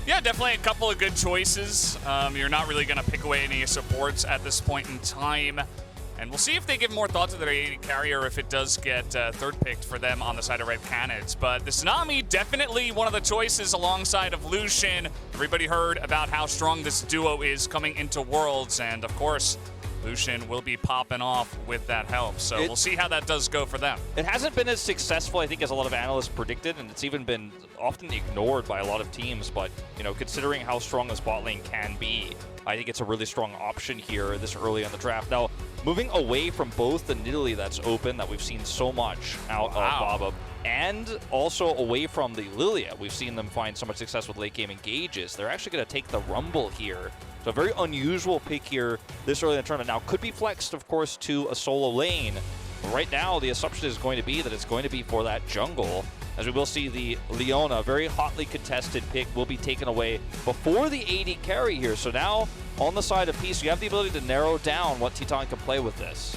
Yeah, definitely a couple of good choices. You're not really going to pick away any supports at this point in time. And we'll see if they give more thought to their AD carrier if it does get third picked for them on the side of Red Canids. But the Tsunami, definitely one of the choices alongside of Lucian. Everybody heard about how strong this duo is coming into Worlds. And of course, Lucian will be popping off with that help. So we'll see how that does go for them. It hasn't been as successful, I think, as a lot of analysts predicted, and it's even been often ignored by a lot of teams. But, you know, considering how strong this bot lane can be, I think it's a really strong option here this early in the draft. Now, moving away from both the Nidalee that's open that we've seen so much out of Baba, and also away from the Lilia. We've seen them find so much success with late game engages. They're actually going to take the Rumble here. So a very unusual pick here this early in the tournament. Now, could be flexed, of course, to a solo lane. But right now, the assumption is going to be that it's going to be for that jungle. As we will see the Leona, very hotly contested pick, will be taken away before the AD carry here. So now, on the side of Peace, you have the ability to narrow down what Teton can play with this.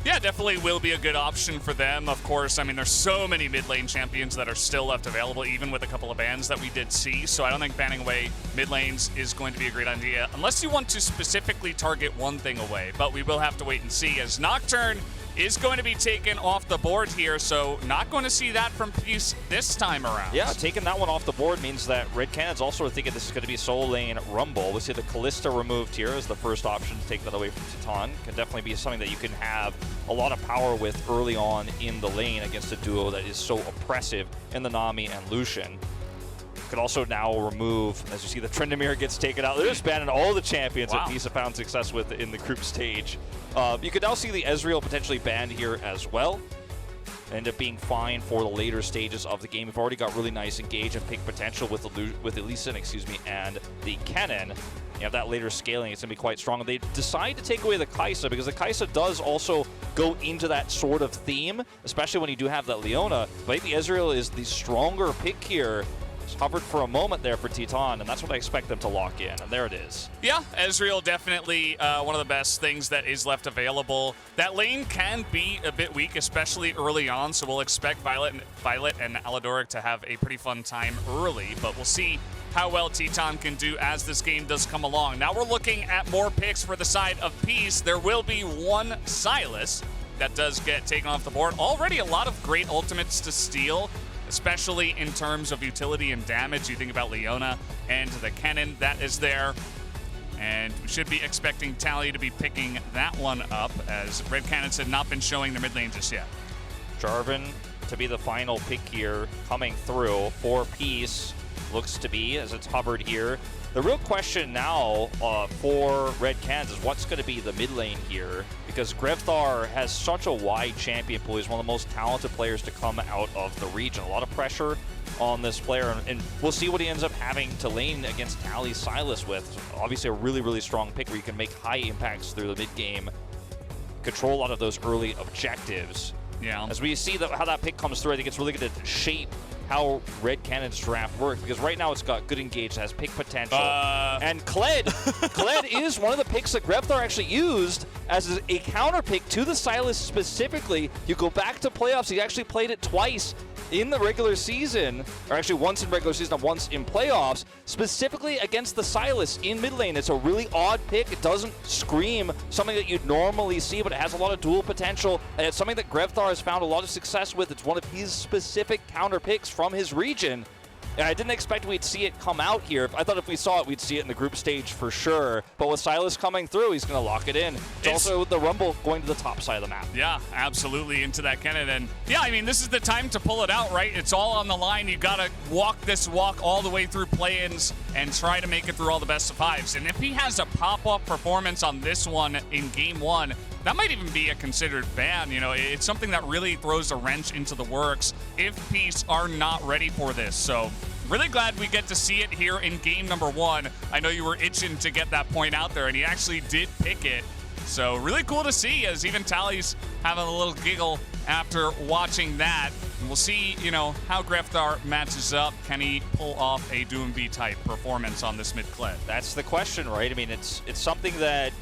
Yeah, definitely will be a good option for them. Of course, I mean, there's so many mid lane champions that are still left available, even with a couple of bans that we did see. So I don't think banning away mid lanes is going to be a great idea, unless you want to specifically target one thing away. But we will have to wait and see, as Nocturne is going to be taken off the board here, so not going to see that from Peace this time around. Yeah, taking that one off the board means that Red Canids also are thinking this is going to be solo lane Rumble. We see the Kalista removed here as the first option to take that away from Teton. Can definitely be something that you can have a lot of power with early on in the lane against a duo that is so oppressive in the Nami and Lucian. Could also now remove, as you see, the Tryndamere gets taken out. They're just banning all the champions that Peace have found success with in the group stage. You could now see the Ezreal potentially banned here as well. End up being fine for the later stages of the game. We've already got really nice engage and pick potential with the Lee Sin, and the Kennen. You have that later scaling, it's going to be quite strong. They decide to take away the Kai'Sa because the Kai'Sa does also go into that sort of theme, especially when you do have that Leona. But I think the Ezreal is the stronger pick here. Hovered for a moment there for Teton, and that's what I expect them to lock in, and there it is. Yeah, Ezreal definitely one of the best things that is left available. That lane can be a bit weak, especially early on, so we'll expect Violet and Aladoric to have a pretty fun time early, but we'll see how well Teton can do as this game does come along. Now we're looking at more picks for the side of Peace. There will be one Sylas that does get taken off the board. Already a lot of great ultimates to steal, especially in terms of utility and damage. You think about Leona and the Kennen that is there. And we should be expecting Tally to be picking that one up, as Red Canids had not been showing their mid lane just yet. Jarvan to be the final pick here, coming through for Peace, looks to be, as it's hovered here. The real question now for Red Canids is what's going to be the mid lane here, because Grevthar has such a wide champion pool. He's one of the most talented players to come out of the region. A lot of pressure on this player, and we'll see what he ends up having to lane against Tally Sylas with. Obviously a really, really strong pick where you can make high impacts through the mid game, control a lot of those early objectives. Yeah. As we see how that pick comes through, I think it's really going to shape how Red Canids draft works, because right now it's got good engage, it has pick potential. And Kled is one of the picks that Grevthar actually used as a counter pick to the Sylas specifically. You go back to playoffs, he actually played it twice in the regular season, or actually once in regular season and once in playoffs, specifically against the Sylas in mid lane. It's a really odd pick. It doesn't scream something that you'd normally see, but it has a lot of dual potential, and it's something that Grevthar has found a lot of success with. It's one of his specific counter picks from his region. And I didn't expect we'd see it come out here. I thought if we saw it, we'd see it in the group stage for sure. But with Sylas coming through, he's going to lock it in. It's also the Rumble going to the top side of the map. Yeah, absolutely, into that Kennen. And yeah, I mean, this is the time to pull it out, right? It's all on the line. You got to walk this walk all the way through play-ins and try to make it through all the best of fives. And if he has a pop-up performance on this one in game one, that might even be a considered ban. You know, it's something that really throws a wrench into the works if Peace are not ready for this. So really glad we get to see it here in game number one. I know you were itching to get that point out there, and he actually did pick it. So really cool to see, as even Tally's having a little giggle after watching that. And we'll see, you know, how Grevthar matches up. Can he pull off a Doomby type performance on this mid-Kled? That's the question, right? I mean, it's something that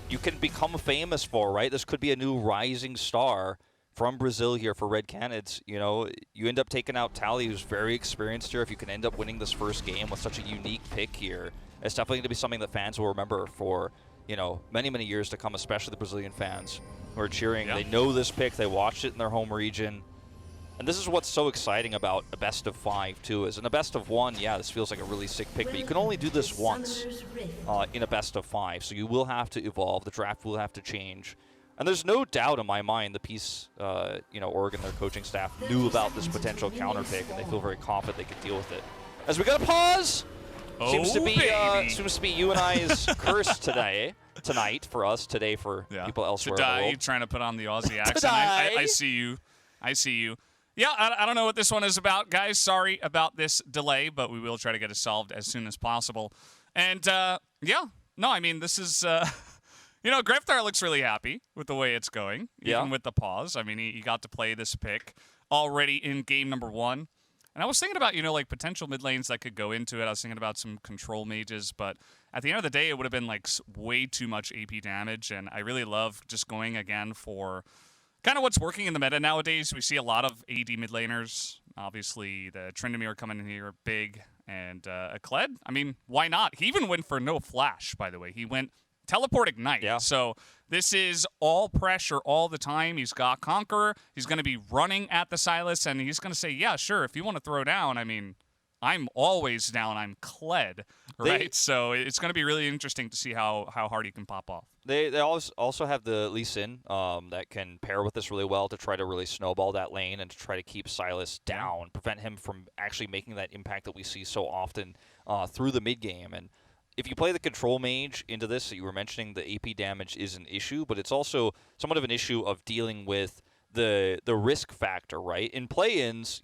you can become famous for, right? This could be a new rising star from Brazil here for Red Canids. You know, you end up taking out Tally, who's very experienced here. If you can end up winning this first game with such a unique pick here, it's definitely going to be something that fans will remember for, you know, many, many years to come, especially the Brazilian fans who are cheering. Yeah. They know this pick. They watched it in their home region. And this is what's so exciting about a best of 5, too, is in a best of 1, yeah, this feels like a really sick pick, but you can only do this once in a best of 5, so you will have to evolve. The draft will have to change. And there's no doubt in my mind the Oregon, their coaching staff, knew about this potential counter pick, and they feel very confident they could deal with it. As we got a pause, seems to be you and I's curse tonight for us, today for people elsewhere in the world. Trying to put on the Aussie accent. I see you. I see you. Yeah, I don't know what this one is about, guys. Sorry about this delay, but we will try to get it solved as soon as possible. And, I mean, this is, Griftar looks really happy with the way it's going, even with the pause. I mean, he got to play this pick already in game number 1. And I was thinking about, potential mid lanes that could go into it. I was thinking about some control mages, but at the end of the day, it would have been, way too much AP damage, and I really love just going again for kind of what's working in the meta nowadays. We see a lot of AD mid laners. Obviously, the Tryndamere coming in here big, and a Kled. I mean, why not? He even went for no flash, by the way. He went teleport ignite. Yeah. So this is all pressure all the time. He's got Conqueror. He's going to be running at the Sylas, and he's going to say, yeah, sure, if you want to throw down, I mean, I'm always down. I'm Kled, right? So it's going to be really interesting to see how hard he can pop off. They also have the Lee Sin that can pair with this really well to try to really snowball that lane and to try to keep Sylas down, prevent him from actually making that impact that we see so often through the mid game. And if you play the control mage into this, that you were mentioning, the AP damage is an issue, but it's also somewhat of an issue of dealing with the risk factor, right? In play-ins,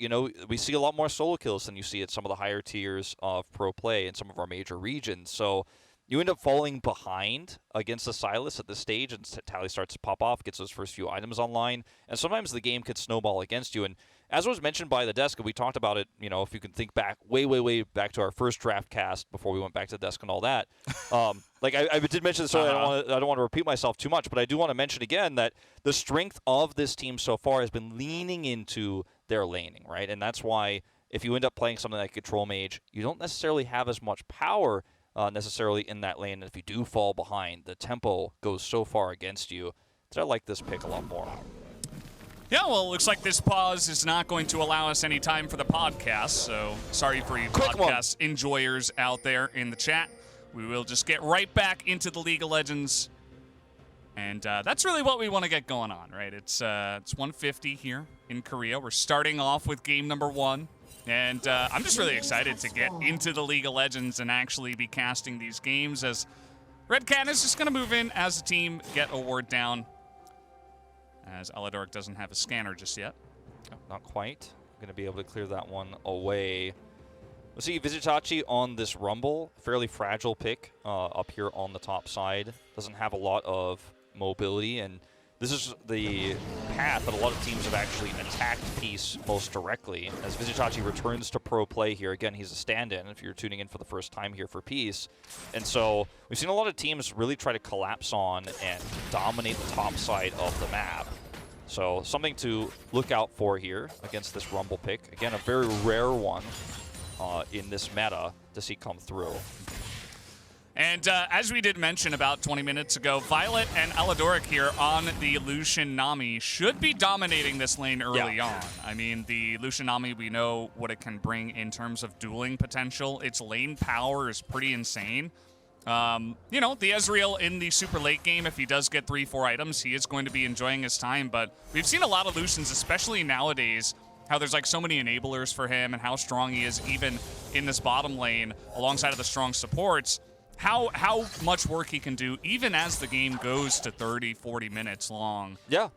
we see a lot more solo kills than you see at some of the higher tiers of pro play in some of our major regions. So you end up falling behind against the Sylas at this stage, and Tally starts to pop off, gets those first few items online, and sometimes the game could snowball against you. And as was mentioned by the desk, and we talked about it, if you can think back, way back to our first draft cast before we went back to the desk and all that. I did mention this earlier. I don't want to repeat myself too much, but I do want to mention again that the strength of this team so far has been leaning into their laning, right? And that's why if you end up playing something like Control Mage, you don't necessarily have as much power necessarily in that lane. And if you do fall behind, the tempo goes so far against you that I like this pick a lot more. Yeah, well, it looks like this pause is not going to allow us any time for the podcast, so sorry for you podcast enjoyers out there in the chat. We will just get right back into the League of Legends, and that's really what we want to get going on, right? It's 150 here in Korea. We're starting off with game number 1, and I'm just really excited to get into the League of Legends and actually be casting these games, as Red Canids is just going to move in as a team, get a ward down, as Aladoric doesn't have a scanner just yet. Not quite. Going to be able to clear that one away. We'll see Vizitachi on this Rumble. Fairly fragile pick up here on the top side. Doesn't have a lot of mobility, and this is the path that a lot of teams have actually attacked Peace most directly. As Vizitachi returns to pro play here, again, he's a stand-in if you're tuning in for the first time here for Peace. And so we've seen a lot of teams really try to collapse on and dominate the top side of the map. So something to look out for here against this Rumble pick. Again, a very rare one in this meta to see come through. And as we did mention about 20 minutes ago, Violet and Aladoric here on the Lucian Nami should be dominating this lane early on. I mean, the Lucian Nami, we know what it can bring in terms of dueling potential. Its lane power is pretty insane. The Ezreal in the super late game, if he does get 3-4 items, he is going to be enjoying his time. But we've seen a lot of Lucians, especially nowadays, how there's so many enablers for him and how strong he is even in this bottom lane alongside of the strong supports. How much work he can do even as the game goes to 30, 40 minutes long. Yeah.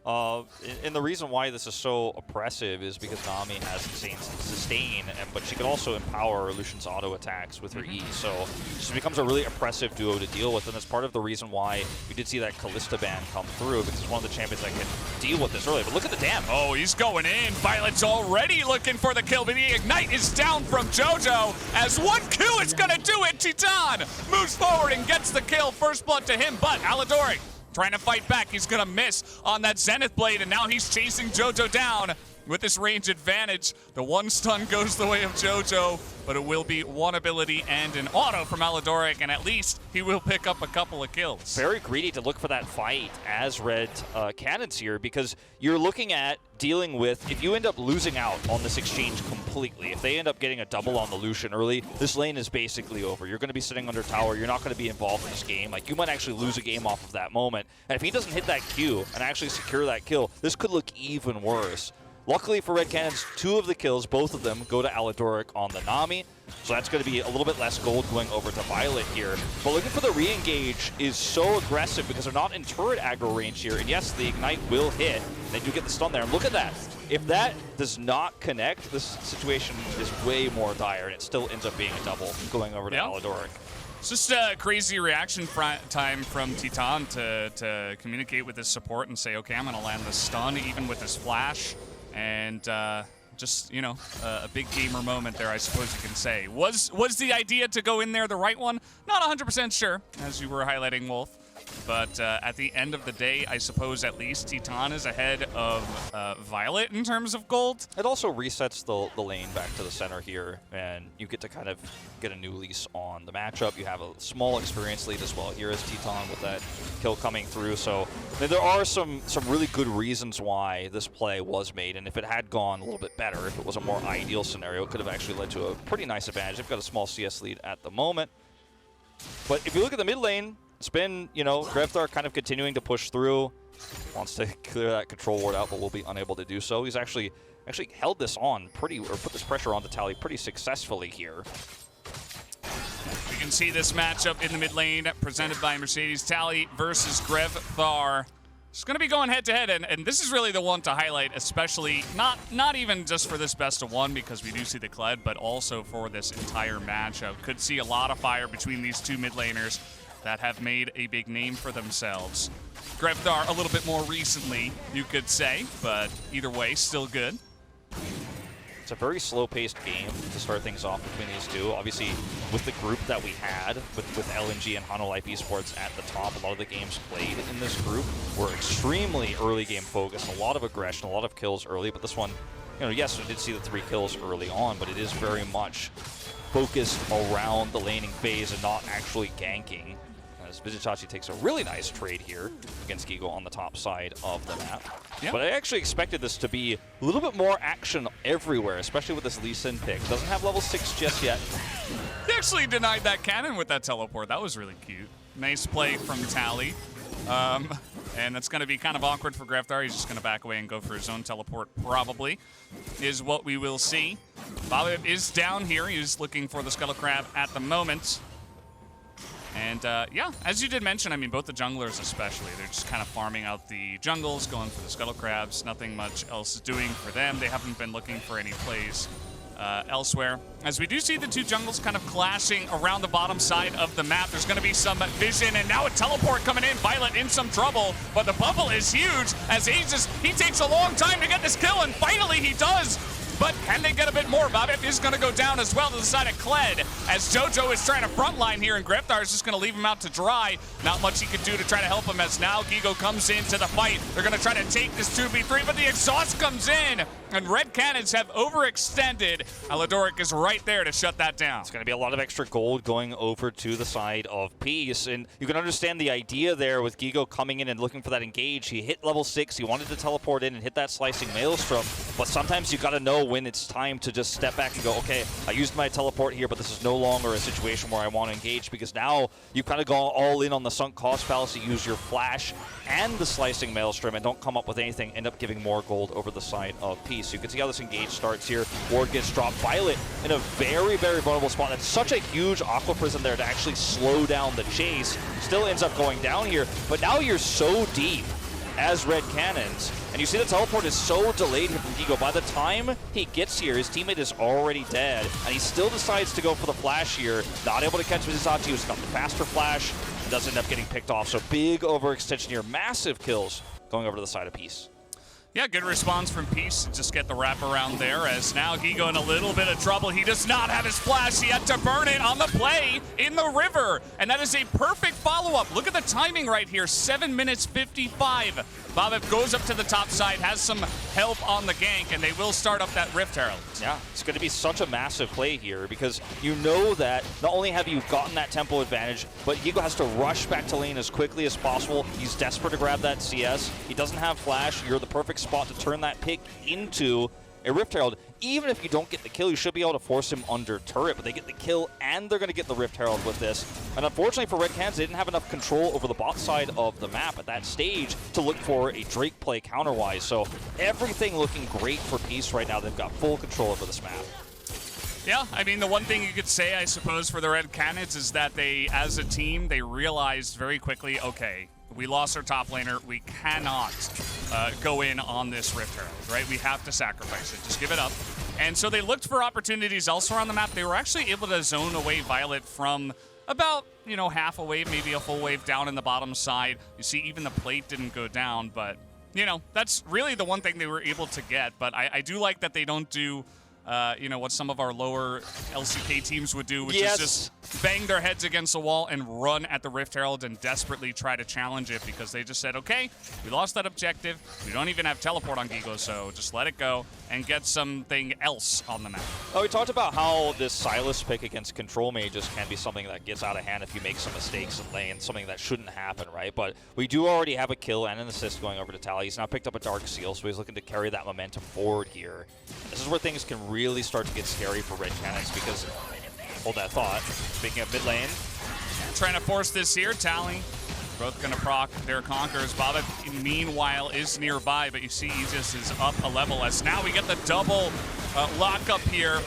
And the reason why this is so oppressive is because Nami has insane sustain, but she can also empower Lucian's auto attacks with her E. So she becomes a really oppressive duo to deal with, and that's part of the reason why we did see that Kalista ban come through, because it's one of the champions that can deal with this early. But look at the damage. Oh, he's going in. Violet's already looking for the kill, but the Ignite is down from JoJo, as 1Q is going to do it. Titan moves forward and gets the kill. First blood to him, but Aladoric trying to fight back. He's going to miss on that Zenith Blade, and now he's chasing JoJo down with this range advantage. The one stun goes the way of JoJo, but it will be one ability and an auto from Aladoric, and at least he will pick up a couple of kills. Very greedy to look for that fight as Red Canids here, because you're looking at dealing with, if you end up losing out on this exchange completely, if they end up getting a double on the Lucian early, this lane is basically over. You're going to be sitting under tower. You're not going to be involved in this game. Like, you might actually lose a game off of that moment. And if he doesn't hit that Q and actually secure that kill, this could look even worse. Luckily for Red Canids, 2 of the kills, both of them, go to Aladoric on the Nami. So that's going to be a little bit less gold going over to Violet here. But looking for the re-engage is so aggressive because they're not in turret aggro range here. And yes, the Ignite will hit. They do get the stun there. And look at that. If that does not connect, this situation is way more dire, and it still ends up being a double going over to Aladoric. It's just a crazy reaction time from Titan to communicate with his support and say, okay, I'm going to land the stun even with his flash. And just, you know, a big gamer moment there, I suppose you can say. Was the idea to go in there the right one? Not 100% sure, as you were highlighting, Wolf. But at the end of the day, I suppose at least Titan is ahead of Violet in terms of gold. It also resets the lane back to the center here, and you get to kind of get a new lease on the matchup. You have a small experience lead as well here as Titan with that kill coming through. So there are some really good reasons why this play was made, and if it had gone a little bit better, if it was a more ideal scenario, it could have actually led to a pretty nice advantage. They've got a small CS lead at the moment. But if you look at the mid lane, it's been, you know, Grevthar kind of continuing to push through. Wants to clear that control ward out, but will be unable to do so. He's actually held this on put this pressure on the Tally pretty successfully here. We can see this matchup in the mid lane presented by Mercedes. Tally versus Grevthar. It's going to be going head-to-head, and this is really the one to highlight, especially not even just for this best of one, because we do see the Kled, but also for this entire matchup. Could see a lot of fire between these two mid laners that have made a big name for themselves. Grevthar a little bit more recently, you could say, but either way, still good. It's a very slow-paced game to start things off between these two. Obviously, with the group that we had, with LNG and Hanolife Esports at the top, a lot of the games played in this group were extremely early game focused, a lot of aggression, a lot of kills early, but this one, you know, yes, we did see the 3 kills early on, but it is very much focused around the laning phase and not actually ganking. As Vizitachi takes a really nice trade here against Gigo on the top side of the map. Yep. But I actually expected this to be a little bit more action everywhere, especially with this Lee Sin pick. Doesn't have level 6 just yet. He actually denied that cannon with that teleport. That was really cute. Nice play from Tally. And that's going to be kind of awkward for Grevthar. He's just going to back away and go for his own teleport, probably, is what we will see. Bobby is down here. He's looking for the Scuttle Crab at the moment. And yeah, as you did mention, I mean, both the junglers especially, they're just kind of farming out the jungles, going for the Scuttle Crabs. Nothing much else is doing for them. They haven't been looking for any plays elsewhere. As we do see the two jungles kind of clashing around the bottom side of the map, there's going to be some vision, and now a teleport coming in. Violet in some trouble, but the bubble is huge as Aegis, he takes a long time to get this kill, and finally he does. But can they get a bit more? Bobip is going to go down as well to the side of Kled, as JoJo is trying to frontline here, and Grevthar is just going to leave him out to dry. Not much he can do to try to help him, as now Gigo comes into the fight. They're going to try to take this 2v3, but the exhaust comes in, and Red Canids have overextended. Aladoric is right there to shut that down. It's going to be a lot of extra gold going over to the side of Peace, and you can understand the idea there with Gigo coming in and looking for that engage. He hit level 6, he wanted to teleport in and hit that slicing maelstrom, but sometimes you got to know when it's time to just step back and go, okay, I used my teleport here, but this is no longer a situation where I want to engage, because now you've kind of gone all in on the sunk cost fallacy, use your flash and the slicing maelstrom and don't come up with anything, end up giving more gold over the side of Peace. So you can see how this engage starts here. Ward gets dropped. Violet in a very, very vulnerable spot. That's such a huge Aqua Prism there to actually slow down the chase. Still ends up going down here, but now you're so deep as Red Canids, and you see the teleport is so delayed here from Gigo. By the time he gets here, his teammate is already dead, and he still decides to go for the flash here. Not able to catch Vizitachi, who's got the faster flash, does end up getting picked off. So big overextension here, massive kills going over to the side of Peace. Yeah, good response from Peace to just get the wraparound there, as now Gigo in a little bit of trouble. He does not have his flash. He had to burn it on the play in the river, and that is a perfect follow-up. Look at the timing right here, 7 minutes 55. abusive goes up to the top side, has some help on the gank, and they will start up that Rift Herald. Yeah, it's going to be such a massive play here because you know that not only have you gotten that tempo advantage, but Gigo has to rush back to lane as quickly as possible. He's desperate to grab that CS. He doesn't have flash. You're the perfect spot to turn that pick into a Rift Herald. Even if you don't get the kill, you should be able to force him under turret, but they get the kill and they're going to get the Rift Herald with this. And unfortunately for Red Canids, they didn't have enough control over the bot side of the map at that stage to look for a Drake play counterwise. So everything looking great for Peace right now. They've got full control over this map. Yeah, I mean, the one thing you could say, I suppose, for the Red Canids is that they, as a team, they realized very quickly, okay, we lost our top laner. We cannot go in on this Rift Herald, right? We have to sacrifice it. Just give it up. And so they looked for opportunities elsewhere on the map. They were actually able to zone away Violet from about, you know, half a wave, maybe a full wave down in the bottom side. You see, even the plate didn't go down, but, you know, that's really the one thing they were able to get. But I do like that they don't do you know, what some of our lower LCK teams would do, which is just bang their heads against the wall and run at the Rift Herald and desperately try to challenge it, because they just said, okay, we lost that objective. We don't even have teleport on Gigo, so just let it go and get something else on the map. Oh, we talked about how this Sylas pick against control mages can be something that gets out of hand if you make some mistakes in lane, something that shouldn't happen, right? But we do already have a kill and an assist going over to Tally. He's now picked up a Dark Seal, so he's looking to carry that momentum forward here. This is where things can really start to get scary for Red Canids, because, hold that thought, speaking of mid lane. Trying to force this here, Tally. Both going to proc their Conquerors. abusive, meanwhile, is nearby, but you see Aegis is up a level, as now we get the double lockup here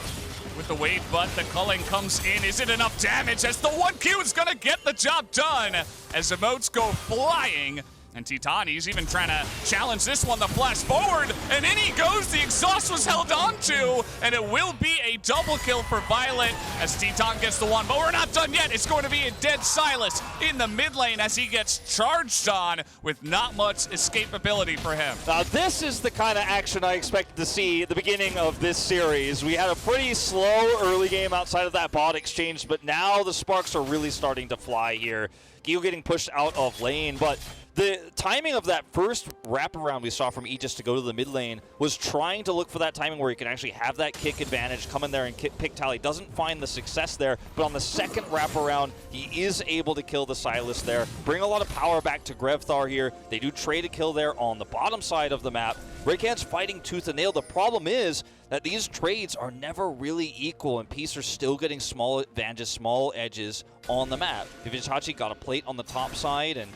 with the wave, but the culling comes in. Is it enough damage, as the 1Q is going to get the job done, as emotes go flying? And Titani's even trying to challenge this one, the flash forward, and in he goes. The exhaust was held onto, and it will be a double kill for Violet as Titan gets the one. But we're not done yet. It's going to be a dead Sylas in the mid lane as he gets charged on with not much escapability for him. Now this is the kind of action I expected to see at the beginning of this series. We had a pretty slow early game outside of that bot exchange, but now the sparks are really starting to fly here. Gigo getting pushed out of lane, but the timing of that first wraparound we saw from Aegis to go to the mid lane was trying to look for that timing where he can actually have that kick advantage, come in there and pick Tally. Doesn't find the success there, but on the second wraparound, he is able to kill the Sylas there, bring a lot of power back to Grevthar here. They do trade a kill there on the bottom side of the map. Red Canids fighting tooth and nail. The problem is that these trades are never really equal, and Peace are still getting small advantages, small edges on the map. Itachi got a plate on the top side, and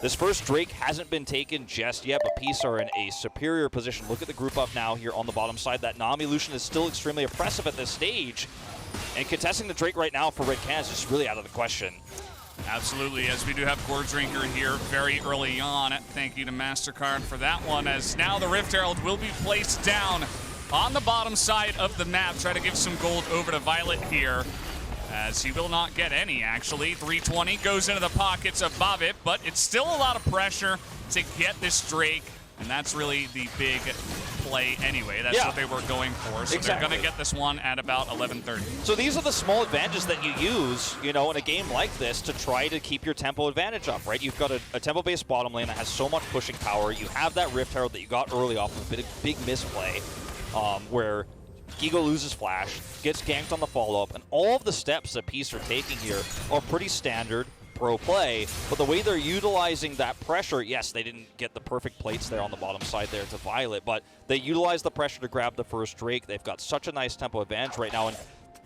this first Drake hasn't been taken just yet, but Peace are in a superior position. Look at the group up now here on the bottom side. That Nami Lucian is still extremely oppressive at this stage, and contesting the Drake right now for Red Canids is just really out of the question. Absolutely, as we do have Gore Drinker here very early on. Thank you to MasterCard for that one, as now the Rift Herald will be placed down on the bottom side of the map. Try to give some gold over to Violet here, as he will not get any, actually. 320 goes into the pockets of abusive, but it's still a lot of pressure to get this Drake, and that's really the big play anyway. That's what they were going for, so they're going to get this one at about 11:30. So these are the small advantages that you use, you know, in a game like this to try to keep your tempo advantage up, right? You've got a tempo-based bottom lane that has so much pushing power. You have that Rift Herald that you got early off of a big misplay, where Gigo loses flash, gets ganked on the follow-up, and all of the steps that Peace are taking here are pretty standard pro play, but the way they're utilizing that pressure, yes, they didn't get the perfect plates there on the bottom side there to Violet, but they utilize the pressure to grab the first Drake. They've got such a nice tempo advantage right now, and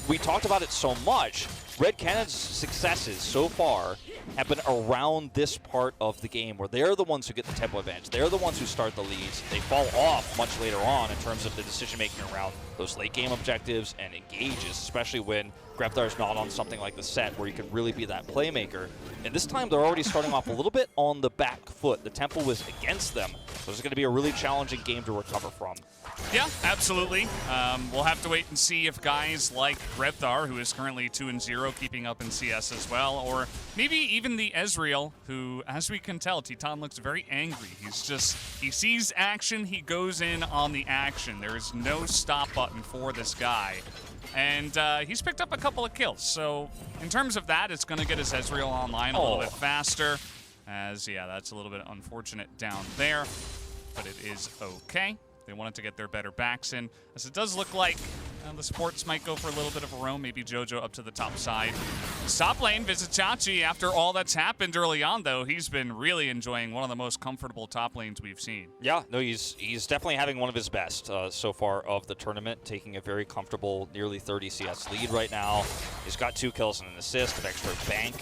we talked about it so much. Red Canids' successes so far have been around this part of the game where they're the ones who get the tempo advantage. They're the ones who start the leads. They fall off much later on in terms of the decision-making around those late-game objectives and engages, especially when Grevthar's not on something like the set where he can really be that playmaker. And this time they're already starting off a little bit on the back foot. The tempo was against them, this is going to be a really challenging game to recover from. Yeah, absolutely. We'll have to wait and see if guys like Grethar, who is currently 2-0, keeping up in CS as well, or maybe even the Ezreal, who, as we can tell, Titan looks very angry. He sees action, he goes in on the action. There is no stop button for this guy. And he's picked up a couple of kills. So in terms of that, it's going to get his Ezreal online a little bit faster. As, yeah, that's a little bit unfortunate down there. But it is okay. They wanted to get their better backs in. As it does look like the supports might go for a little bit of a roam. Maybe JoJo up to the top side. Top lane, Vizicachi, after all that's happened early on, though, he's been really enjoying one of the most comfortable top lanes we've seen. Yeah, no, he's definitely having one of his best so far of the tournament, taking a very comfortable nearly 30 CS lead right now. He's got 2 kills and an assist, an extra bank.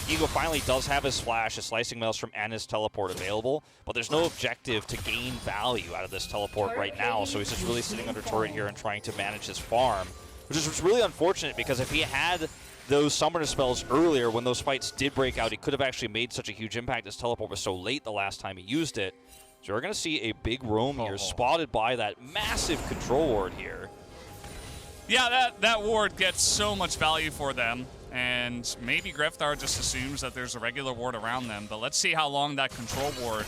Ego finally does have his flash, his slicing maelstrom, and his teleport available, but there's no objective to gain value out of this teleport right now, so he's just really sitting under turret here and trying to manage his farm, which is really unfortunate because if he had those summoner spells earlier when those fights did break out, he could have actually made such a huge impact. His teleport was so late the last time he used it. So we're going to see a big roam here, spotted by that massive control ward here. Yeah, that ward gets so much value for them. And maybe Grethar just assumes that there's a regular ward around them. But let's see how long that control ward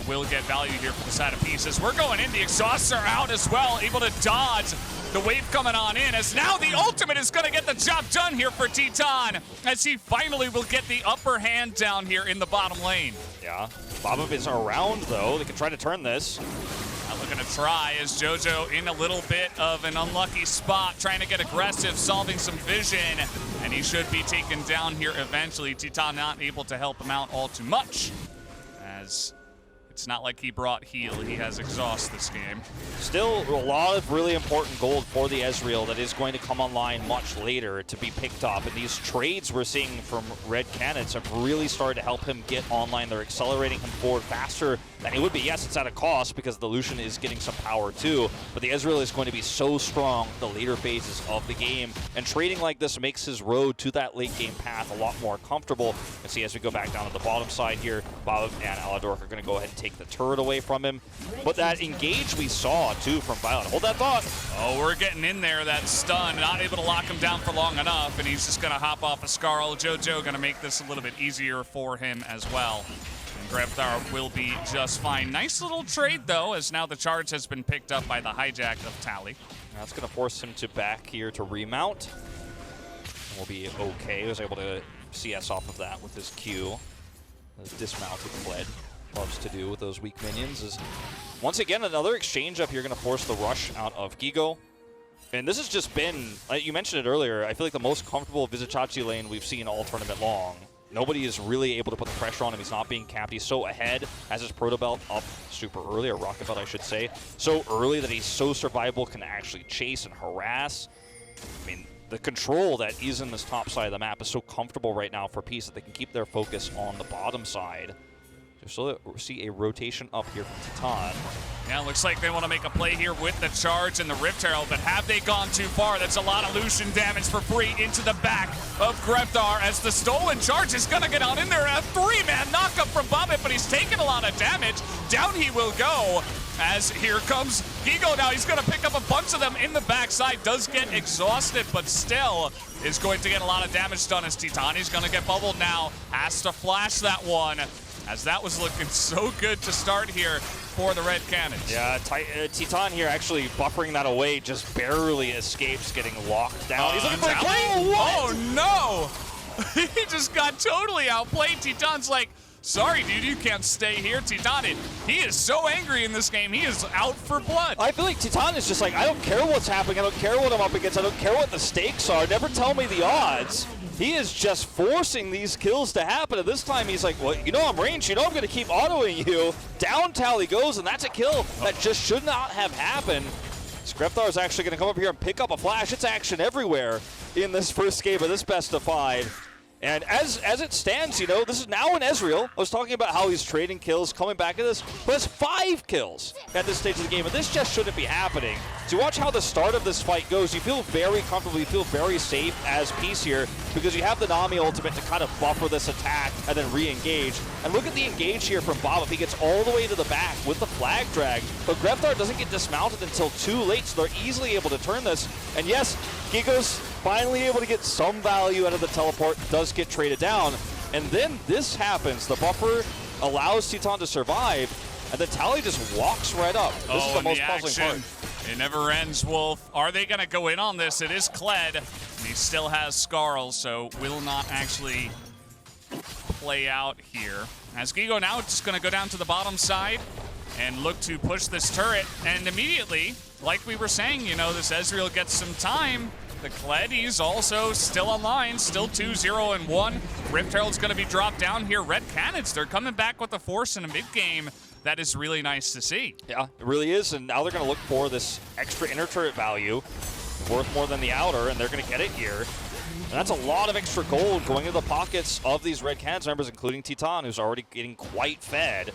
will get value here for the side of pieces. We're going in. The exhausts are out as well, able to dodge the wave coming on in. As now the ultimate is going to get the job done here for Titan, as he finally will get the upper hand down here in the bottom lane. Yeah, abusive is around, though. They can try to turn this. Not looking to try, as JoJo in a little bit of an unlucky spot, trying to get aggressive, solving some vision, and he should be taken down here eventually. Titan not able to help him out all too much, as it's not like he brought heal. He has exhaust this game. Still a lot of really important gold for the Ezreal that is going to come online much later to be picked up. And these trades we're seeing from Red Canids have really started to help him get online. They're accelerating him forward faster than he would be. Yes, it's at a cost because the Lucian is getting some power too, but the Ezreal is going to be so strong the later phases of the game. And trading like this makes his road to that late game path a lot more comfortable. You can see as we go back down to the bottom side here, Bob and Aladork are going to go ahead and take the turret away from him. But that engage we saw too from Violet. Hold that thought. Oh, we're getting in there. That stun, not able to lock him down for long enough, and he's just going to hop off a Scarl. JoJo going to make this a little bit easier for him as well. And Grethar will be just fine. Nice little trade, though, as now the charge has been picked up by the hijack of Tally. That's going to force him to back here to remount. We'll be okay. He was able to CS off of that with his Q. His dismounted fled. Loves to do with those weak minions is once again another exchange up here going to force the rush out of Gigo. And this has just been, you mentioned it earlier, I feel like the most comfortable Vizicachi lane we've seen all tournament long. Nobody is really able to put the pressure on him. He's not being capped. He's so ahead, has his Proto Belt up super early, or Rocket Belt I should say, so early that he's so survivable, can actually chase and harass. I mean, the control that is in this top side of the map is so comfortable right now for Peace that they can keep their focus on the bottom side. So we'll see a rotation up here from Titan. Yeah, looks like they want to make a play here with the charge and the Rift Herald, but have they gone too far? That's a lot of Lucian damage for free into the back of Grethar, as the stolen charge is going to get on in there. A 3-man knockup from Bobbit, but he's taking a lot of damage. Down he will go, as here comes Gigo now. He's going to pick up a bunch of them in the backside. Does get exhausted, but still is going to get a lot of damage done as Titan. He's going to get bubbled now. Has to flash that one, as that was looking so good to start here for the Red Canids. Yeah, Titan here actually buffering that away, just barely escapes getting locked down. He's looking for a kill. Oh, no! He just got totally outplayed. Titan's like, sorry, dude, you can't stay here. Titan, he is so angry in this game. He is out for blood. I feel like Titan is just like, I don't care what's happening. I don't care what I'm up against. I don't care what the stakes are. Never tell me the odds. He is just forcing these kills to happen. And this time he's like, well, you know I'm ranged. You know I'm going to keep autoing you. Down Tally goes, and that's a kill that just should not have happened. Grethar is actually going to come up here and pick up a flash. It's action everywhere in this first game of this best of 5. And as it stands, you know, this is now an Ezreal. I was talking about how he's trading kills, coming back to this, but has 5 kills at this stage of the game, and this just shouldn't be happening. So watch how the start of this fight goes. You feel very comfortable, you feel very safe as Peace here, because you have the Nami ultimate to kind of buffer this attack and then re-engage. And look at the engage here from Bob. He gets all the way to the back with the flag drag, but Greftar doesn't get dismounted until too late, so they're easily able to turn this. And yes, Gigo's finally able to get some value out of the teleport, does get traded down, and then this happens. The buffer allows Titan to survive, and then Tally just walks right up. This is the most puzzling part. It never ends, Wolf. Are they going to go in on this? It is Kled, and he still has Skarl, so will not actually play out here. As Gigo now just going to go down to the bottom side and look to push this turret, and immediately, like we were saying, you know, this Ezreal gets some time. The Kled, he's also still online, still 2-0-1. Rift Herald's going to be dropped down here. Red Canids, they're coming back with the force in a mid-game. That is really nice to see. Yeah, it really is, and now they're going to look for this extra inner turret value, worth more than the outer, and they're going to get it here. And that's a lot of extra gold going into the pockets of these Red Canids members, including Titan, who's already getting quite fed.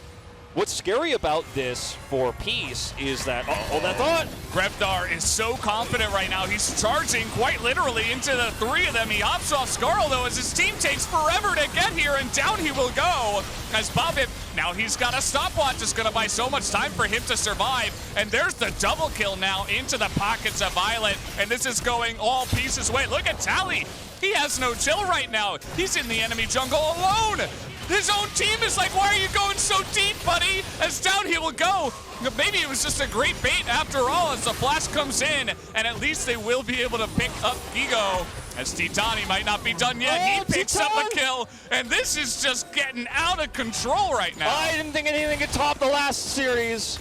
What's scary about this for Peace is that, hold that thought. Greftar is so confident right now. He's charging quite literally into the 3 of them. He hops off Skarl, though, as his team takes forever to get here, and down he will go. As Bobip, now he's got a stopwatch. It's going to buy so much time for him to survive. And there's the double kill now into the pockets of Violet, and this is going all Peace's way. Look at Tally. He has no chill right now. He's in the enemy jungle alone. His own team is like, why are you going so deep, buddy? As down he will go. Maybe it was just a great bait after all, as the flash comes in, and at least they will be able to pick up Gigo. As Titani might not be done yet. He picks up a kill, and this is just getting out of control right now. I didn't think anything could top the last series.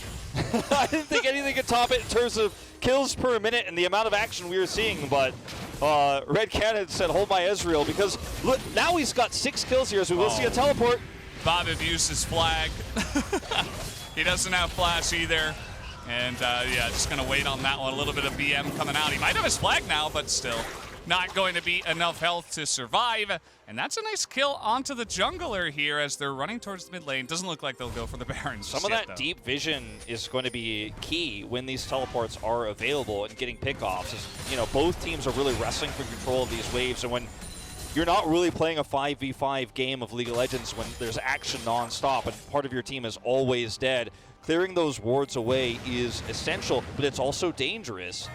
I didn't think anything could top it in terms of kills per minute and the amount of action we were seeing, but Red Cannon said, hold my Ezreal, because look, now he's got 6 kills here, so we will see a teleport. Bob abused his flag. He doesn't have flash either. And yeah, just gonna wait on that one. A little bit of BM coming out. He might have his flag now, but still not going to be enough health to survive. And that's a nice kill onto the jungler here as they're running towards the mid lane. Doesn't look like they'll go for the Barons. Some of that deep vision is going to be key when these teleports are available and getting pickoffs. You know, both teams are really wrestling for control of these waves, and when you're not really playing a 5v5 game of League of Legends when there's action non-stop and part of your team is always dead, clearing those wards away is essential, but it's also dangerous.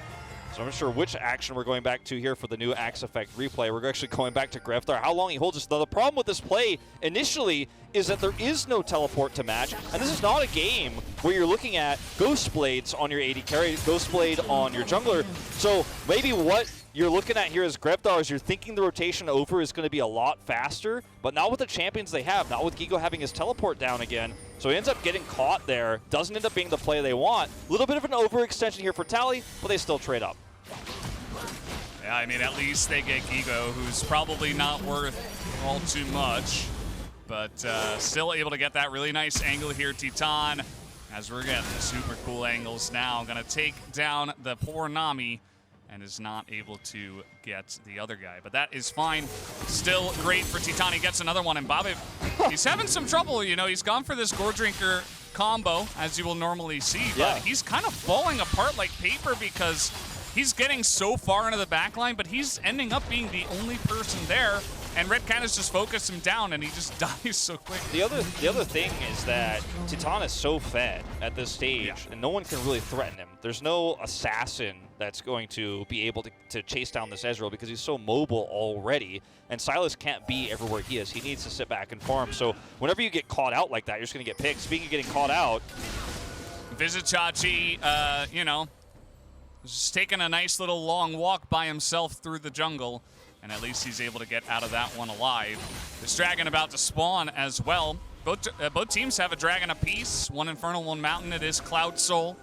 So I'm not sure which action we're going back to here for the new Axe Effect replay. We're actually going back to Greftar. How long he holds us. Now, the problem with this play initially is that there is no teleport to match, and this is not a game where you're looking at Ghost Blades on your AD carry, Ghost Blade on your jungler. So maybe what you're looking at here as Greftar is you're thinking the rotation over is going to be a lot faster, but not with the champions they have, not with Gigo having his teleport down again. So he ends up getting caught there, doesn't end up being the play they want. A little bit of an overextension here for Tally, but they still trade up. Yeah, I mean, at least they get Gigo, who's probably not worth all too much, but still able to get that really nice angle here. Titan, as we're getting the super cool angles now, gonna take down the poor Nami, and is not able to get the other guy. But that is fine. Still great for Titan. He gets another one, and Bobby, he's having some trouble. You know, he's gone for this Gore Drinker combo, as you will normally see, but he's kind of falling apart like paper because he's getting so far into the back line, but he's ending up being the only person there, and Red Canids just focused him down, and he just dies so quick. The other thing is that Titan is so fed at this stage, and no one can really threaten him. There's no assassin that's going to be able to chase down this Ezreal because he's so mobile already, and Silas can't be everywhere he is. He needs to sit back and farm. So whenever you get caught out like that, you're just going to get picked. Speaking of getting caught out, Visit Chachi, you know, just taking a nice little long walk by himself through the jungle, and at least he's able to get out of that one alive. This dragon about to spawn as well. Both teams have a dragon apiece, one Infernal, one Mountain. It is Cloud Soul.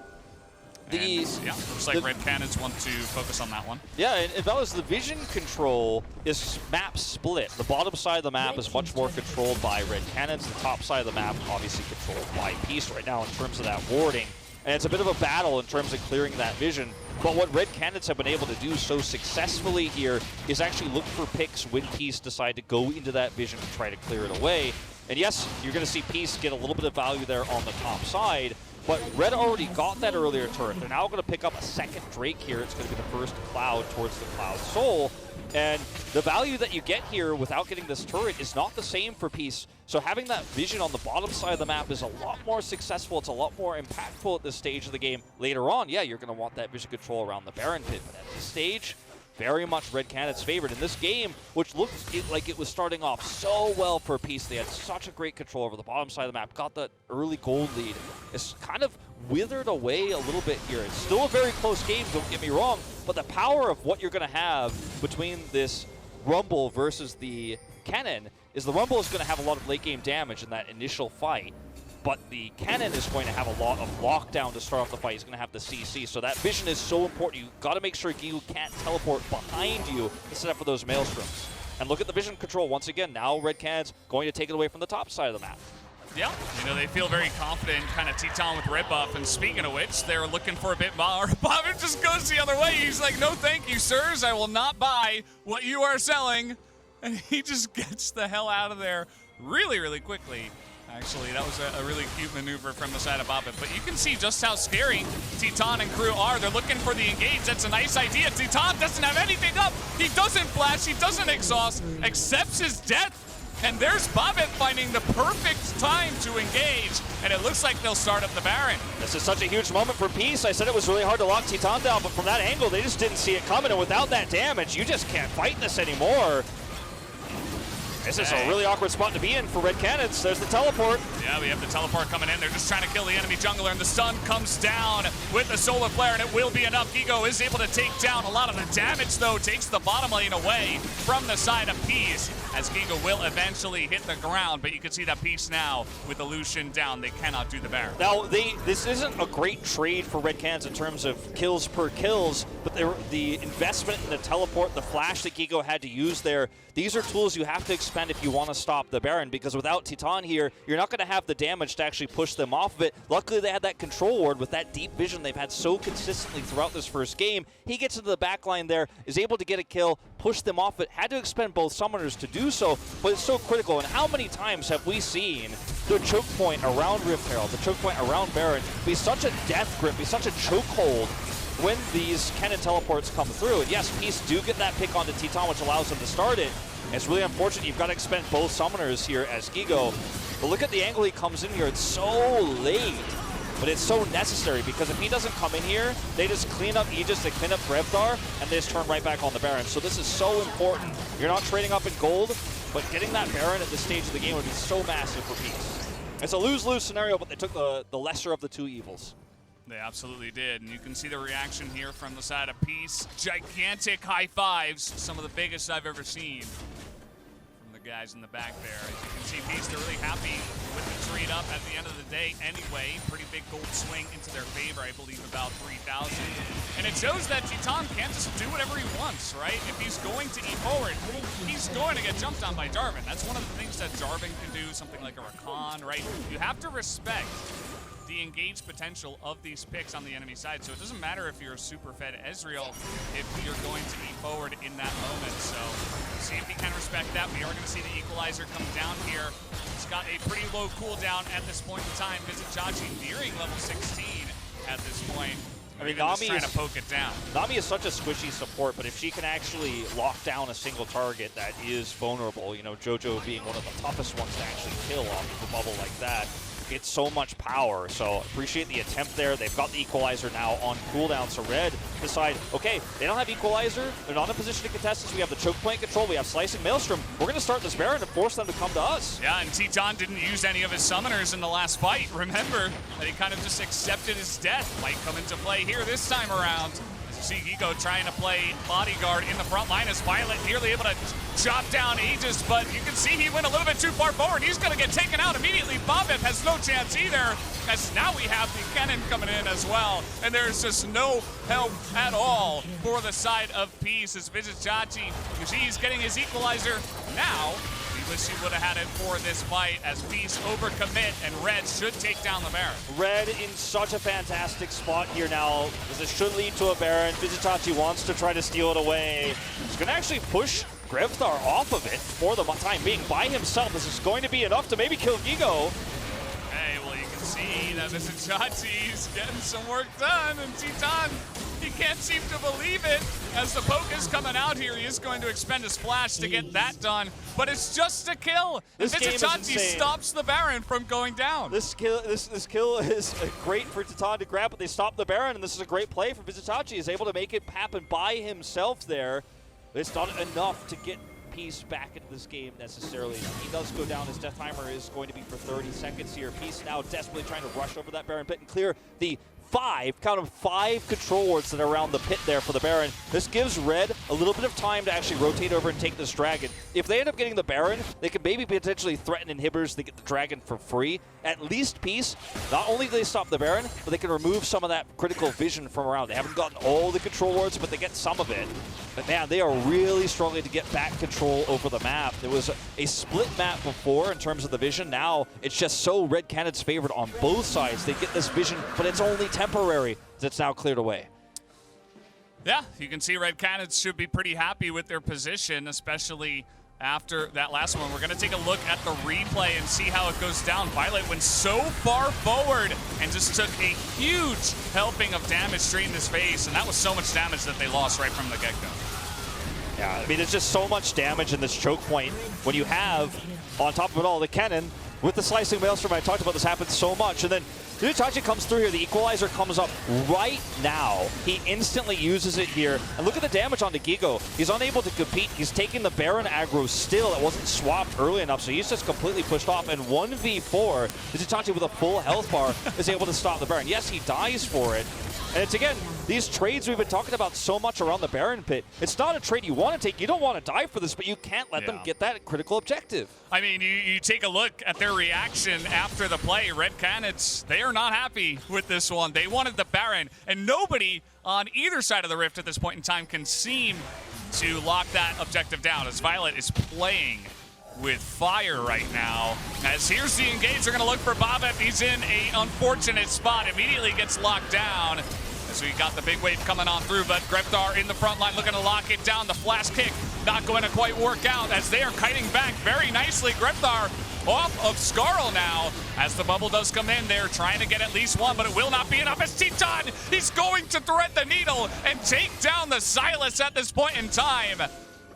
Looks like Red Canids want to focus on that one. Yeah, and if that was the vision control is map split. The bottom side of the map is much more controlled by Red Canids. The top side of the map obviously controlled by Peace right now in terms of that warding. and it's a bit of a battle in terms of clearing that vision. But what Red Canids have been able to do so successfully here is actually look for picks when Peace decide to go into that vision to try to clear it away. And yes, you're going to see Peace get a little bit of value there on the top side, but Red already got that earlier turret. They're now going to pick up a second Drake here. It's going to be the first Cloud towards the Cloud Soul. And the value that you get here without getting this turret is not the same for Peace. So having that vision on the bottom side of the map is a lot more successful. It's a lot more impactful at this stage of the game. Later on, yeah, you're going to want that vision control around the Baron pit. But at this stage, very much Red Canids favored. In this game, which looked like it was starting off so well for Peace, they had such a great control over the bottom side of the map, got that early gold lead. It's kind of withered away a little bit here. It's still a very close game, don't get me wrong, but the power of what you're going to have between this Rumble versus the Cannon is the Rumble is going to have a lot of late game damage in that initial fight, but the Cannon is going to have a lot of lockdown to start off the fight. He's going to have the CC, so that vision is so important. You've got to make sure Gigu can't teleport behind you to set up for those Maelstroms. And look at the vision control once again. Now Red Canids going to take it away from the top side of the map. Yeah, you know, they feel very confident, kind of Teton with rip buff, and speaking of which, they're looking for a bit more. Bobbitt just goes the other way. He's like, no thank you, sirs. I will not buy what you are selling. And he just gets the hell out of there really, really quickly. Actually, that was a really cute maneuver from the side of Bobbitt, but you can see just how scary Teton and crew are. They're looking for the engage. That's a nice idea. Teton doesn't have anything up. He doesn't flash. He doesn't exhaust. Accepts his death. And there's Bobbitt finding the perfect time to engage, and it looks like they'll start up the Baron. This is such a huge moment for Peace. I said it was really hard to lock Teton down, but from that angle, they just didn't see it coming, and without that damage, you just can't fight this anymore. This is a really awkward spot to be in for Red Canids. There's the teleport. Yeah, we have the teleport coming in. They're just trying to kill the enemy jungler, and the stun comes down with the solar flare, and it will be enough. Gigo is able to take down a lot of the damage, though. Takes the bottom lane away from the side of Peace, as Gigo will eventually hit the ground. But you can see that Peace now with the Lucian down. They cannot do the Baron. Now, this isn't a great trade for Red Canids in terms of kills per kills, but the investment in the teleport, the flash that Gigo had to use there, these are tools you have to expend if you want to stop the Baron, because without Teton here, you're not going to have the damage to actually push them off of it. Luckily, they had that control ward with that deep vision they've had so consistently throughout this first game. He gets into the back line there, is able to get a kill, push them off it, had to expend both summoners to do so, but it's so critical. And how many times have we seen the choke point around Rift Herald, the choke point around Baron, be such a death grip, be such a chokehold when these cannon teleports come through? And yes, Peace do get that pick onto Teton, which allows them to start it. And it's really unfortunate you've got to expend both summoners here as Gigo. But look at the angle he comes in here. It's so late, but it's so necessary, because if he doesn't come in here, they just clean up Aegis, they clean up Brevdar, and they just turn right back on the Baron. So this is so important. You're not trading up in gold, but getting that Baron at this stage of the game would be so massive for Peace. It's a lose-lose scenario, but they took the lesser of the two evils. They absolutely did, and you can see the reaction here from the side of Peace. Gigantic high fives, some of the biggest I've ever seen from the guys in the back there. As you can see, Peace, they're really happy with the trade up at the end of the day anyway. Pretty big gold swing into their favor, I believe about 3,000. And it shows that Teton can't just do whatever he wants, right? If he's going to eat forward, he's going to get jumped on by Jarvan. That's one of the things that Jarvan can do, something like a Rakan, right? You have to respect the engaged potential of these picks on the enemy side. So it doesn't matter if you're a super fed Ezreal if you're going to eat forward in that moment. So see if he can respect that. We are going to see the equalizer come down here. It's got a pretty low cooldown at this point in time. Visit Chachi nearing level 16 at this point. I mean, Nami trying to poke it down. Nami is such a squishy support, but if she can actually lock down a single target that is vulnerable, you know, JoJo being one of the toughest ones to actually kill off of a bubble like that, it's so much power. So appreciate the attempt there. They've got the equalizer now on cooldown. So Red decide, okay, they don't have equalizer. They're not in a position to contest this. We have the choke point control. We have slicing Maelstrom. We're going to start this Baron and force them to come to us. Yeah, and Teton didn't use any of his summoners in the last fight. Remember that he kind of just accepted his death. Might come into play here this time around. See Gigo trying to play bodyguard in the front line as Violet nearly able to chop down Aegis, but you can see he went a little bit too far forward. He's going to get taken out immediately. Bobbitt has no chance either, as now we have the cannon coming in as well, and there's just no help at all for the side of Peace as Visit Chachi. You see he's getting his equalizer. Now, the You wish you would have had it for this fight as Peace overcommit and Red should take down the Baron. Red in such a fantastic spot here now, because it should lead to a Baron. Vizitachi wants to try to steal it away. He's going to actually push Grevthar off of it for the time being by himself. This is going to be enough to maybe kill Gigo. Hey, well, you can see that Vizitachi's getting some work done, and Titan, he can't seem to believe it. As the poke is coming out here, he is going to expend his flash to get that done, but it's just a kill. This game is Vizitachi insane. stops the Baron from going down. This kill is great for Titan to grab, but they stop the Baron, and this is a great play for Vizitachi. He's able to make it happen by himself there. But it's not enough to get Peace back into this game necessarily. He does go down. His death timer is going to be for 30 seconds here. Peace now desperately trying to rush over that Baron pit and clear the five control wards that are around the pit there for the Baron. This gives Red a little bit of time to actually rotate over and take this Dragon. If they end up getting the Baron, they could maybe potentially threaten inhibitors to get the Dragon for free. At least Peace, not only do they stop the Baron, but they can remove some of that critical vision from around. They haven't gotten all the control wards, but they get some of it. But man, they are really struggling to get back control over the map. There was a split map before in terms of the vision. Now it's just so Red Canids favored on both sides. They get this vision, but it's only temporary as it's now cleared away. Yeah, you can see Red Canids should be pretty happy with their position, especially after that last one. We're going to take a look at the replay and see how it goes down. Violet went so far forward and just took a huge helping of damage straight in his face, and that was so much damage that they lost right from the get-go. Yeah, I mean, there's just so much damage in this choke point when you have, on top of it all, the cannon with the slicing maelstrom. I talked about this happens so much, and then Vizitachi comes through here. The equalizer comes up right now. He instantly uses it here. And look at the damage onto Gigo. He's unable to compete. He's taking the Baron aggro still. It wasn't swapped early enough, so he's just completely pushed off. And 1v4, Vizitachi with a full health bar is able to stop the Baron. Yes, he dies for it. And it's, again, these trades we've been talking about so much around the Baron pit. It's not a trade you want to take. You don't want to die for this, but you can't let them get that critical objective. I mean, you take a look at their reaction after the play. Red Canids, they are not happy with this one. They wanted the Baron, and nobody on either side of the rift at this point in time can seem to lock that objective down, as Violet is playing with fire right now. As here's the engage, they're going to look for Bobef. He's in a unfortunate spot. Immediately gets locked down. So you got the big wave coming on through, but Grevthar in the front line looking to lock it down. The flash kick not going to quite work out as they are kiting back very nicely. Grevthar off of Skarl now as the bubble does come in. They're trying to get at least one, but it will not be enough as Titan, he's going to thread the needle and take down the Silas at this point in time.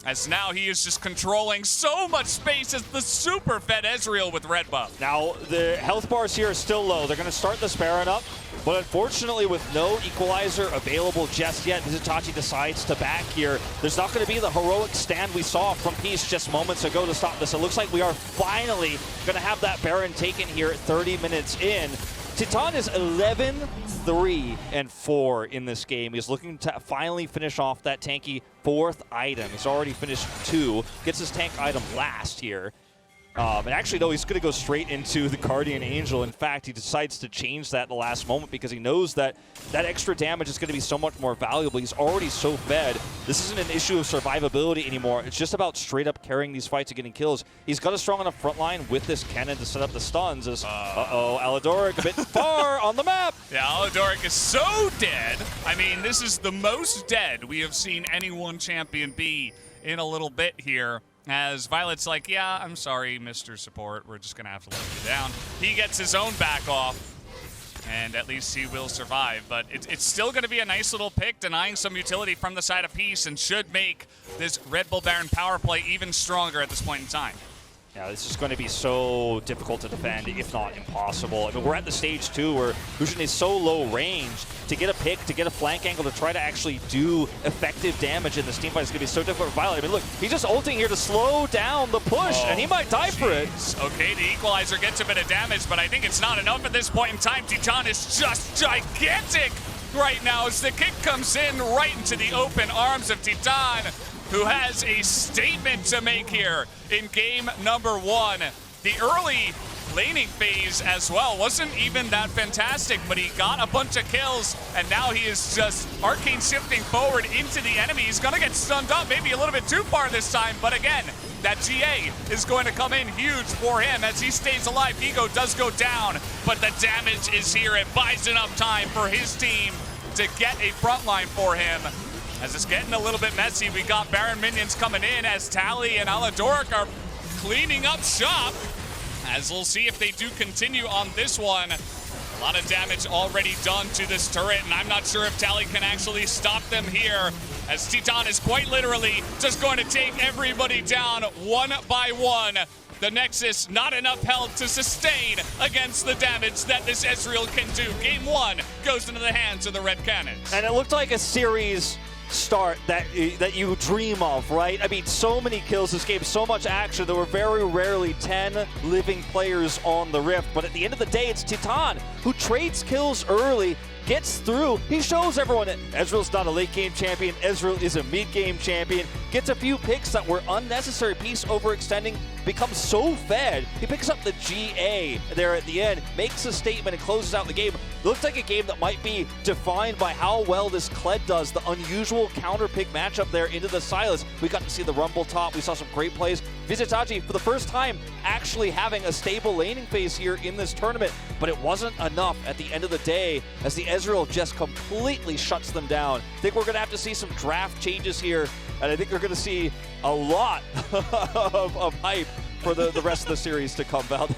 As now he is just controlling so much space as the super fed Ezreal with red buff. Now, the health bars here are still low. They're going to start this Baron up, but unfortunately with no equalizer available just yet, Vizitachi decides to back here. There's not going to be the heroic stand we saw from Peace just moments ago to stop this. It looks like we are finally going to have that Baron taken here at 30 minutes in. Titan is 11-3-4 in this game. He's looking to finally finish off that tanky 4th item. He's already finished 2. Gets his tank item last here. And actually, no, he's going to go straight into the Guardian Angel. In fact, he decides to change that at the last moment because he knows that that extra damage is going to be so much more valuable. He's already so fed. This isn't an issue of survivability anymore. It's just about straight up carrying these fights and getting kills. He's got a strong enough front line with this cannon to set up the stuns as, Aladoric a bit far on the map. Yeah, Aladoric is so dead. I mean, this is the most dead we have seen any one champion be in a little bit here. As Violet's like, yeah, I'm sorry, Mr. Support. We're just going to have to let you down. He gets his own back off, and at least he will survive. But it's still going to be a nice little pick, denying some utility from the side of Peace, and should make this Red Bull Baron power play even stronger at this point in time. Yeah, this is going to be so difficult to defend, if not impossible. I mean, we're at the stage, too, where Lucian is so low range. To get a pick, to get a flank angle, to try to actually do effective damage in this teamfight is going to be so difficult for Violet. I mean, look, he's just ulting here to slow down the push, and he might die for it. Okay, the equalizer gets a bit of damage, but I think it's not enough at this point in time. Titan is just gigantic right now as the kick comes in right into the open arms of Titan, who has a statement to make here in game number 1. The early laning phase as well. Wasn't even that fantastic, but he got a bunch of kills, and now he is just arcane shifting forward into the enemy. He's gonna get stunned up, maybe a little bit too far this time, but again, that GA is going to come in huge for him as he stays alive. Ego does go down, but the damage is here. It buys enough time for his team to get a front line for him. As it's getting a little bit messy, we got Baron minions coming in as Tally and Aladoric are cleaning up shop. As we'll see if they do continue on this one. A lot of damage already done to this turret, and I'm not sure if Tally can actually stop them here, as Titan is quite literally just going to take everybody down one by one. The Nexus, not enough health to sustain against the damage that this Ezreal can do. Game 1 goes into the hands of the Red Canids. And it looked like a series start that you dream of, right? I mean, so many kills this game, so much action. There were very rarely 10 living players on the Rift, but at the end of the day, it's Titan who trades kills early, gets through. He shows everyone that Ezreal's not a late game champion. Ezreal is a mid game champion. Gets a few picks that were unnecessary. Piece overextending, becomes so fed. He picks up the GA there at the end, makes a statement and closes out the game. Looks like a game that might be defined by how well this Kled does. The unusual counter pick matchup there into the Sylas. We got to see the Rumble top. We saw some great plays. Visitaji, for the first time, actually having a stable laning phase here in this tournament, but it wasn't enough at the end of the day as the Ezreal just completely shuts them down. I think we're going to have to see some draft changes here, and I think we're going to see a lot of hype for the rest of the series to come, Val.